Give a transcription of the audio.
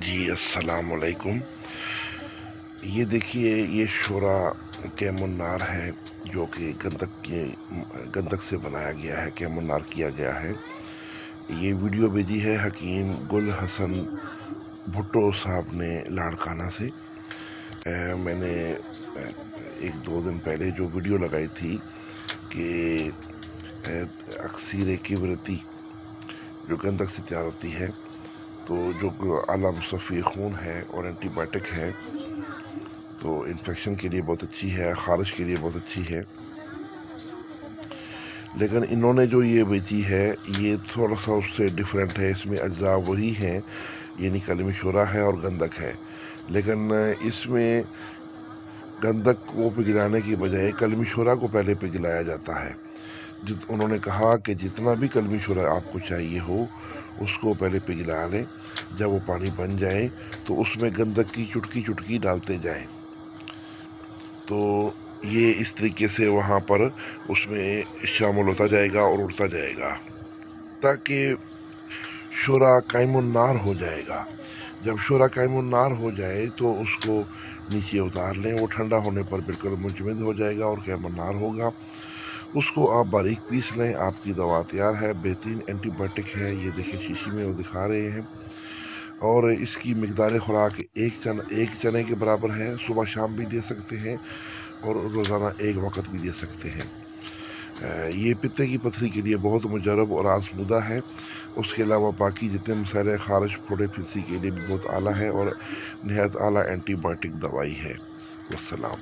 جی السلام علیکم۔ یہ دیکھیے، یہ شورا کیمون-نار ہے جو کہ گندک سے بنایا گیا ہے، کیمون-نار کیا گیا ہے۔ یہ ویڈیو بھیجی ہے حکیم گل حسن بھٹو صاحب نے لاڑکانہ سے۔ میں نے ایک دو دن پہلے جو ویڈیو لگائی تھی کہ اکسیر کبرتی جو گندک سے تیار ہوتی ہے، تو جو اعلیٰ مصفی خون ہے اور اینٹی بائیوٹک ہے، تو انفیکشن کے لیے بہت اچھی ہے، خارش کے لیے بہت اچھی ہے۔ لیکن انہوں نے جو یہ بیچی ہے یہ تھوڑا سا اس سے ڈیفرنٹ ہے۔ اس میں اجزاء وہی ہیں، یعنی کلمی شورا ہے اور گندک ہے، لیکن اس میں گندک کو پگھلانے کی بجائے کلمی شورا کو پہلے پگھلایا جاتا ہے۔ انہوں نے کہا کہ جتنا بھی کلمی شورا آپ کو چاہیے ہو اس کو پہلے پگھلا لیں، جب وہ پانی بن جائے تو اس میں گندک کی چٹکی چٹکی ڈالتے جائیں۔ تو یہ اس طریقے سے وہاں پر اس میں شامل ہوتا جائے گا اور اڑتا جائے گا تاکہ شورا کیمون-نار ہو جائے گا۔ جب شورا کیمون-نار ہو جائے تو اس کو نیچے اتار لیں، وہ ٹھنڈا ہونے پر بالکل مجمد ہو جائے گا اور کیمون-نار ہوگا۔ اس کو آپ باریک پیس لیں، آپ کی دوا تیار ہے، بہترین اینٹی بائیوٹک ہے۔ یہ دیکھیں شیشی میں وہ دکھا رہے ہیں، اور اس کی مقدار خوراک ایک چنے کے برابر ہے۔ صبح شام بھی دے سکتے ہیں اور روزانہ ایک وقت بھی دے سکتے ہیں۔ یہ پتے کی پتھری کے لیے بہت مجرب اور آزمودہ ہے۔ اس کے علاوہ باقی جتنے مسائل خارش پھوڑے پھنسی کے لیے بھی بہت اعلیٰ ہے اور نہایت اعلیٰ اینٹی بائیوٹک دوائی ہے۔ والسلام۔